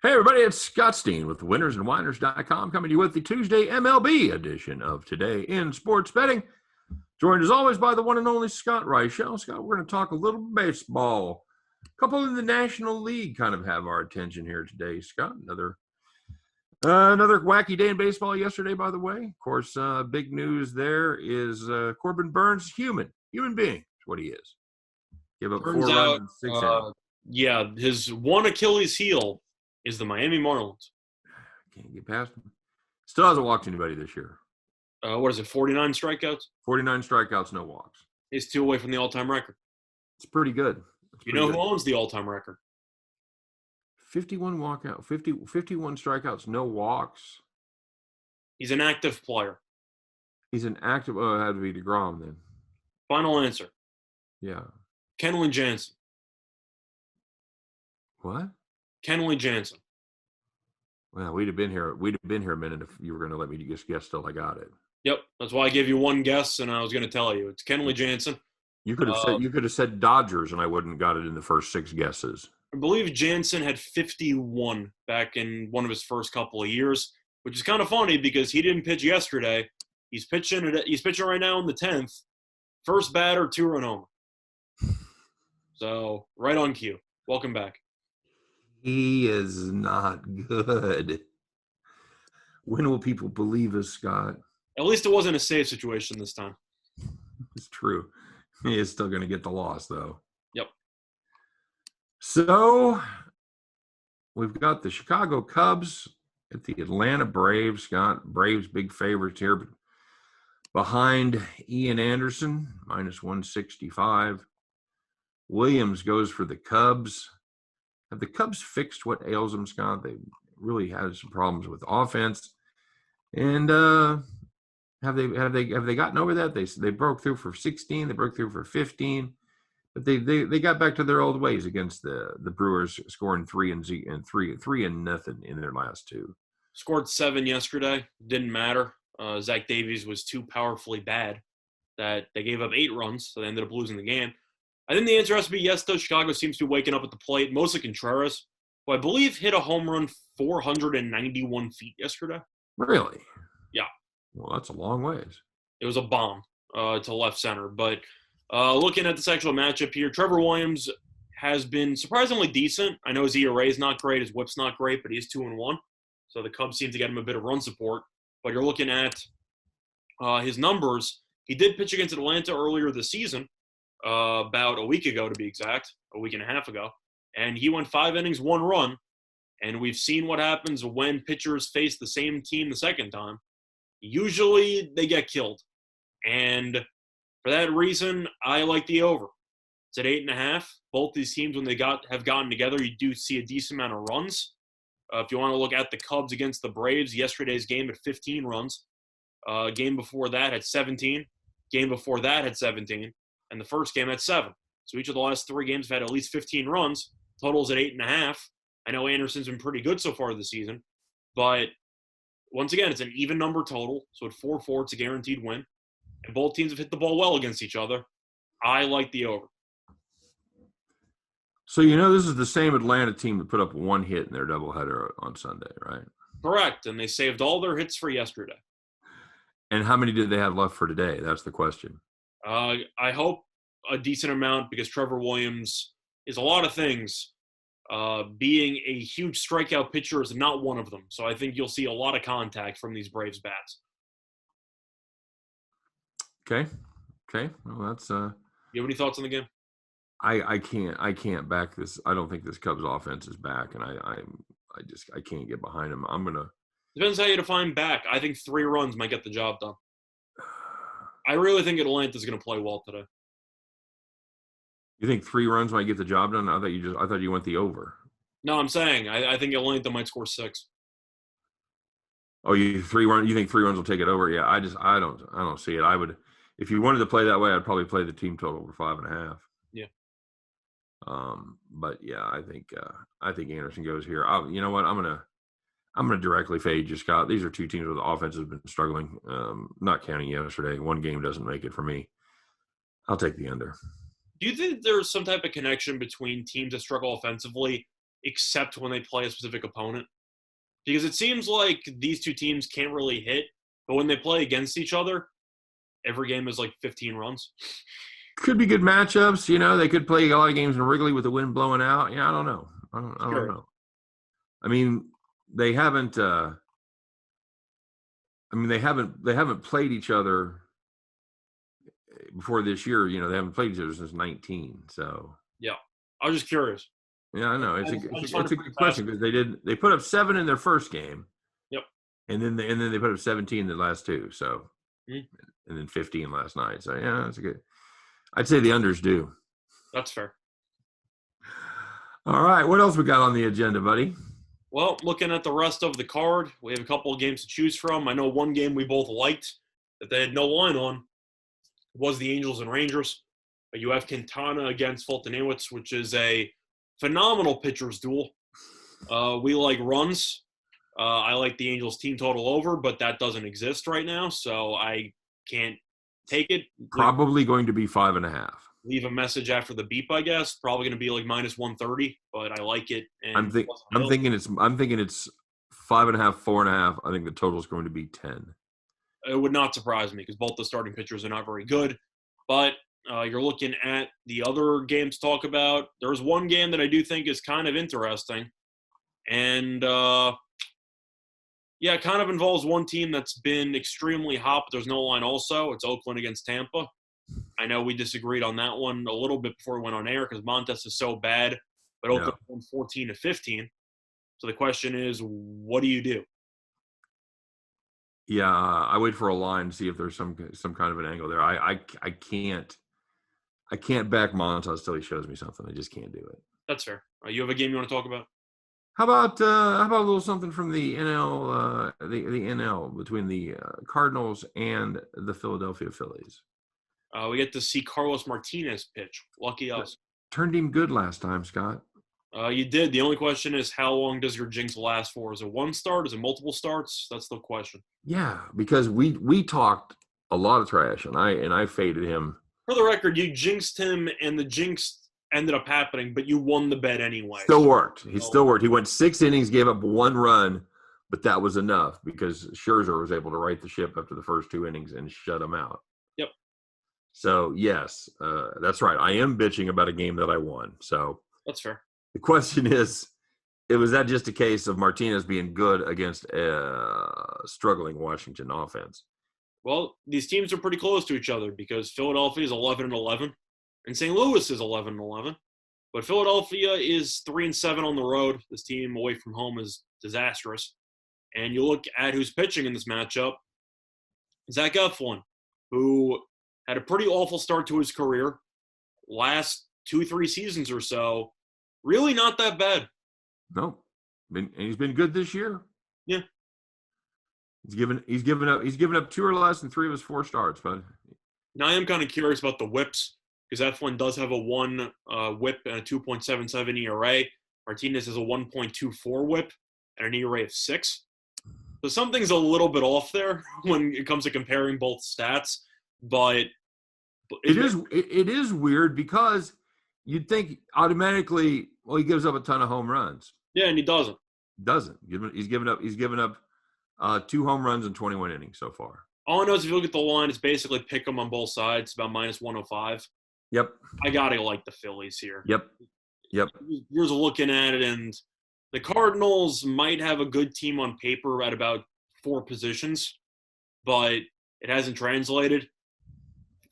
Hey, everybody, it's Scott Steen with winnersandwhiners.com coming to you with the Tuesday MLB edition of Today in Sports Betting. Joined as always by the one and only Scott Reichel. Scott, we're going to talk a little baseball. A couple in the National League kind of have our attention here today, Scott. Another wacky day in baseball yesterday, by the way. Of course, big news there is Corbin Burns, human being is what he is. Give up Turns 4 out, runs in 6 innings. yeah, his one Achilles heel is the Miami Marlins. Can't get past him. Still hasn't walked anybody this year. What is it, 49 strikeouts? 49 strikeouts, no walks. He's 2 away from the all-time record. It's pretty good. You know who owns the all-time record? 51 strikeouts, no walks. He's an active player. He's an active. Oh, it had to be DeGrom then. Final answer. Yeah. Kenley Jansen. What? Kenley Jansen. Well, we'd have been here a minute if you were going to let me just guess till I got it. Yep, that's why I gave you one guess, and I was going to tell you it's Kenley Jansen. You could have said Dodgers, and I wouldn't have got it in the first 6 guesses. I believe Jansen had 51 back in one of his first couple of years, which is kind of funny because he didn't pitch yesterday. He's pitching right now in the 10th. First batter, 2-run homer. So right on cue. Welcome back. He is not good. When will people believe us, Scott? At least it wasn't a save situation this time. It's true. He is still going to get the loss, though. Yep. So we've got the Chicago Cubs at the Atlanta Braves. Scott, Braves big favorites here, but behind Ian Anderson, minus 165. Williams goes for the Cubs. Have the Cubs fixed what ails them, Scott? They really had some problems with offense, and have they gotten over that? They broke through for 16. They broke through for 15, but they got back to their old ways against the Brewers, scoring 3-0 in their last 2. Scored 7 yesterday. Didn't matter. Zach Davies was too powerfully bad that they gave up 8 runs, so they ended up losing the game. I think the answer has to be yes, though. Chicago seems to be waking up at the plate. Mostly Contreras, who I believe hit a home run 491 feet yesterday. Really? Yeah. Well, that's a long ways. It was a bomb to left center. But looking at this actual matchup here, Trevor Williams has been surprisingly decent. I know his ERA is not great. His whip's not great, but he's 2-1. So the Cubs seem to get him a bit of run support. But you're looking at his numbers. He did pitch against Atlanta earlier this season. About a week ago, to be exact, a week and a half ago. And he went 5 innings, 1 run. And we've seen what happens when pitchers face the same team the second time. Usually they get killed. And for that reason, I like the over. It's at 8.5. Both these teams, when they have gotten together, you do see a decent amount of runs. If you want to look at the Cubs against the Braves, yesterday's game had 15 runs. Game before that had 17. Game before that had 17. And the first game had 7. So each of the last 3 games have had at least 15 runs. Total's at 8.5. I know Anderson's been pretty good so far this season. But once again, it's an even number total. So at 4-4, it's a guaranteed win. And both teams have hit the ball well against each other. I like the over. So this is the same Atlanta team that put up 1 hit in their doubleheader on Sunday, right? Correct. And they saved all their hits for yesterday. And how many did they have left for today? That's the question. I hope a decent amount because Trevor Williams is a lot of things. Being a huge strikeout pitcher is not one of them. So I think you'll see a lot of contact from these Braves bats. Okay. Well, that's You have any thoughts on the game? I can't back this. I don't think this Cubs offense is back, and I can't get behind them. Depends how you define back. I think 3 runs might get the job done. I really think Atlanta's going to play well today. You think 3 runs might get the job done? I thought you went the over. No, I'm saying I think Atlanta might score 6. Oh, you think 3 runs will take it over? Yeah, I don't see it. I would, if you wanted to play that way, I'd probably play the team total over 5.5. Yeah. But yeah, I think Anderson goes here. You know what? I'm gonna directly fade you, Scott. These are 2 teams where the offense has been struggling. Not counting yesterday. 1 game doesn't make it for me. I'll take the under. Do you think there's some type of connection between teams that struggle offensively except when they play a specific opponent. Because it seems like these two teams can't really hit, but when they play against each other, every game is like 15 runs. Could be good matchups. They could play a lot of games in Wrigley with the wind blowing out. Yeah, I don't know. I don't know. I mean, they haven't. They haven't played each other before this year. They haven't played each other since 19. So yeah, I was just curious. Yeah, I know. It's a good question because they put up 7 in their first game. Yep. And then they put up 17 in the last 2. So, mm-hmm. And then 15 last night. So yeah, that's a good. I'd say the unders do. That's fair. All right, what else we got on the agenda, buddy? Well, looking at the rest of the card, we have a couple of games to choose from. I know one game we both liked that they had no line on was the Angels and Rangers. But you have Quintana against Fulton-Inwitz, which is a phenomenal pitcher's duel. We like runs. I like the Angels team total over, but that doesn't exist right now, so I can't take it. Probably going to be 5.5. Leave a message after the beep, I guess. Probably going to be like minus 130, but I like it. And I'm thinking it's 5.5, 4.5. I think the total is going to be 10. It would not surprise me because both the starting pitchers are not very good. But you're looking at the other games to talk about. There's one game that I do think is kind of interesting. And, it kind of involves one team that's been extremely hot, but there's no line also. It's Oakland against Tampa. I know we disagreed on that one a little bit before we went on air because Montes is so bad, but Oakland won 14-15. So the question is, what do you do? Yeah, I wait for a line to see if there's some kind of an angle there. I can't back Montes till he shows me something. I just can't do it. That's fair. You have a game you want to talk about? How about a little something from the NL, the NL between the Cardinals and the Philadelphia Phillies? We get to see Carlos Martinez pitch. Lucky us. Turned him good last time, Scott. You did. The only question is, how long does your jinx last for? Is it one start? Is it multiple starts? That's the question. Yeah, because we talked a lot of trash, and I faded him. For the record, you jinxed him, and the jinx ended up happening, but you won the bet anyway. Still worked. Still worked. He went 6 innings, gave up 1 run, but that was enough because Scherzer was able to right the ship after the first 2 innings and shut him out. Yep. So, yes, that's right. I am bitching about a game that I won. So that's fair. The question is, was that just a case of Martinez being good against a struggling Washington offense? Well, these teams are pretty close to each other because Philadelphia is 11-11 and St. Louis is 11-11. But Philadelphia is 3-7 on the road. This team away from home is disastrous. And you look at who's pitching in this matchup, Zach Eflin, who had a pretty awful start to his career. Last 2-3 seasons or so, really not that bad. No, he's been good this year. Yeah, he's given up 2 or less in 3 of his 4 starts. But now I am kind of curious about the whips because Eflin does have a 1 whip and a 2.77 ERA. Martinez has a 1.24 whip and an ERA of 6. So something's a little bit off there when it comes to comparing both stats. But it is weird because you'd think automatically, well, he gives up a ton of home runs. Yeah, and he doesn't. He's given up 2 home runs in 21 innings so far. All I know is if you look at the line, it's basically pick them on both sides, about minus 105. Yep. I gotta like the Phillies here. Yep. You're looking at it, and the Cardinals might have a good team on paper at about 4 positions, but it hasn't translated.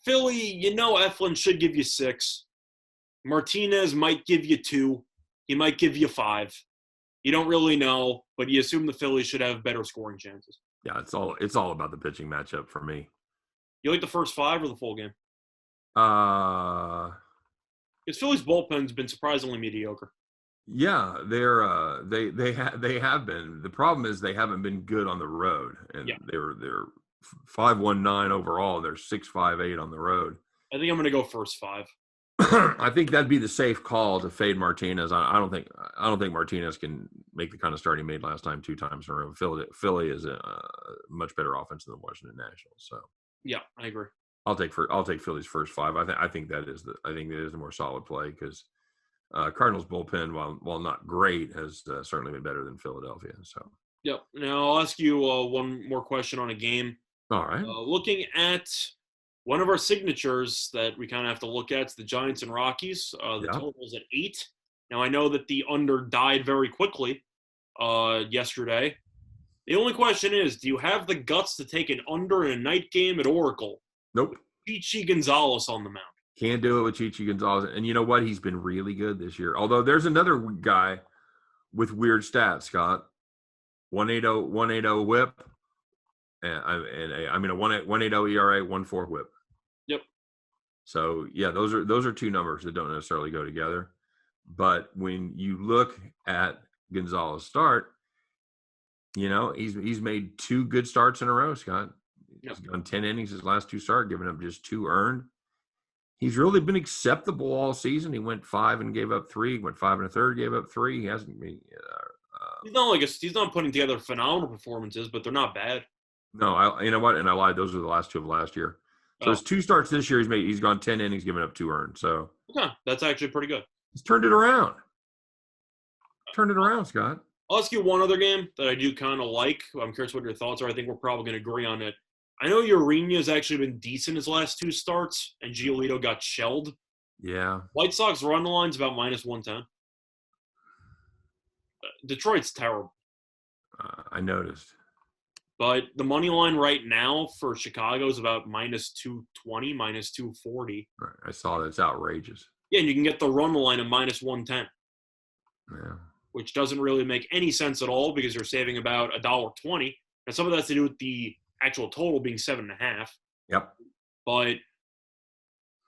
Philly, Eflin should give you 6. Martinez might give you 2. He might give you 5. You don't really know, but you assume the Phillies should have better scoring chances. Yeah, it's all about the pitching matchup for me. You like the first 5 or the full game? Because Phillies bullpen's been surprisingly mediocre. Yeah, they have been. The problem is they haven't been good on the road, and they're 5.19 overall. They're 6.58 on the road. I think I'm going to go first 5. I think that'd be the safe call to fade Martinez. I don't think Martinez can make the kind of start he made last time 2 times in a row. Philly is a much better offense than the Washington Nationals. So yeah, I agree. I'll take Philly's first 5. I think that is the more solid play because Cardinals bullpen, while not great, has certainly been better than Philadelphia. So, Yep. Now I'll ask you one more question on a game. all right. Looking at one of our signatures that we kind of have to look at, it's the Giants and Rockies. The Yeah. total is at 8. Now I know that the under died very quickly yesterday. The only question is, do you have the guts to take an under in a night game at Oracle? Nope. Chichi Gonzalez on the mound. Can't do it with Chichi Gonzalez. And you know what? He's been really good this year. Although there's another guy with weird stats, Scott. 1.80 whip. And I mean a 1.80 ERA, 1.4 whip. Yep. So yeah, those are two numbers that don't necessarily go together. But when you look at Gonzalez start, you know, he's made 2 good starts in a row, Scott. Yep. He's gone 10 innings his last 2 starts, giving up just 2 earned. He's really been acceptable all season. He went 5 and gave up 3. He went 5 1/3, gave up 3. He hasn't been. He's not putting together phenomenal performances, but they're not bad. No, you know what? And I lied. Those were the last 2 of last year. So his 2 starts this year, he's gone 10 innings, giving up 2 earned. So okay, that's actually pretty good. He's turned it around. Turned it around, Scott. I'll ask you one other game that I do kind of like. I'm curious what your thoughts are. I think we're probably going to agree on it. I know Urena has actually been decent his last 2 starts, and Giolito got shelled. Yeah. White Sox run line's about -110. Detroit's terrible. I noticed. But the money line right now for Chicago is about -220, -240. Right. I saw that. It's outrageous. Yeah, and you can get the run line at -110. Yeah. Which doesn't really make any sense at all because you're saving about $1.20. And some of that's to do with the actual total being 7.5. Yep. But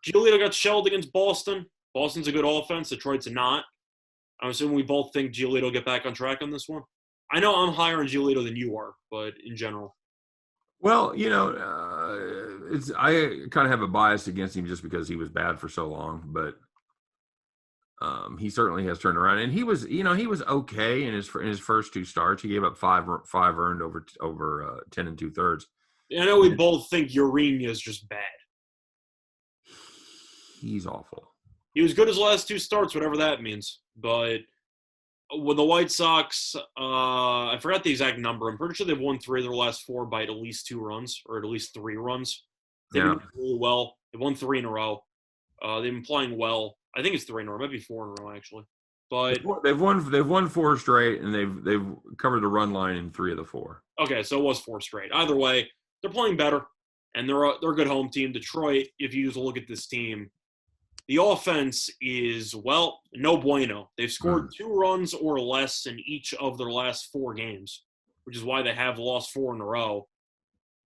Giolito got shelled against Boston. Boston's a good offense. Detroit's not. I'm assuming we both think Giolito will get back on track on this one. I know I'm higher on Giolito than you are, but in general. Well, you know, I kind of have a bias against him just because he was bad for so long, but he certainly has turned around. And he was okay in his first 2 starts. He gave up 5 earned over 10 2/3. I know we both think Urena is just bad. He's awful. He was good his last 2 starts, whatever that means. But with the White Sox, I forgot the exact number. I'm pretty sure they've won 3 of their last 4 by at least 2 runs or at least 3 runs. They've been really well. They've won 3 in a row. They've been playing well. I think it's 3 in a row. It might be 4 in a row actually. But they've won 4 straight, and they've covered the run line in 3 of the 4. Okay, so it was 4 straight. Either way, they're playing better, and they're a good home team. Detroit, if you just look at this team, the offense is, well, no bueno. They've scored 2 runs or less in each of their last 4 games, which is why they have lost 4 in a row.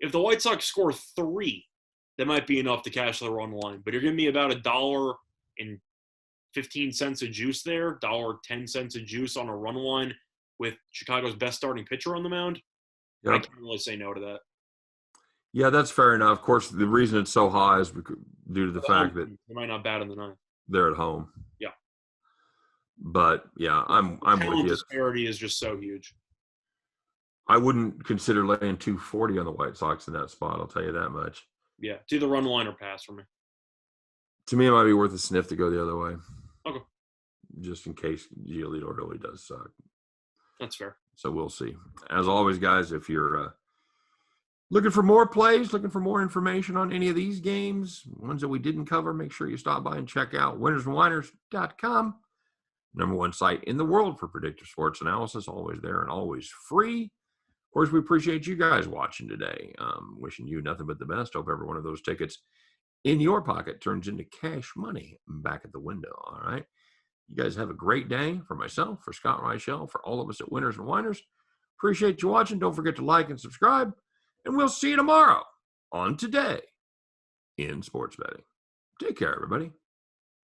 If the White Sox score 3, that might be enough to cash the run line. But you're giving me about $1.15 a juice there, $1.10 a juice on a run line with Chicago's best starting pitcher on the mound. Yep. I can't really say no to that. Yeah, that's fair enough. Of course, the reason it's so high is due to the fact that they might not bat in the 9th. They're at home. Yeah. But yeah, I'm with you. Disparity is just so huge. I wouldn't consider laying 240 on the White Sox in that spot. I'll tell you that much. Yeah, it's either run line or pass for me. To me, it might be worth a sniff to go the other way. Okay. Just in case Giolito really does suck. That's fair. So we'll see. As always, guys, if you're looking for more plays, looking for more information on any of these games, ones that we didn't cover, make sure you stop by and check out winnersandwhiners.com. #1 site in the world for predictive sports analysis, always there and always free. Of course, we appreciate you guys watching today. Wishing you nothing but the best. Hope every one of those tickets in your pocket turns into cash money back at the window, all right? You guys have a great day. For myself, for Scott Reichel, for all of us at Winners and Whiners, appreciate you watching. Don't forget to like and subscribe, and we'll see you tomorrow on Today in Sports Betting. Take care, everybody.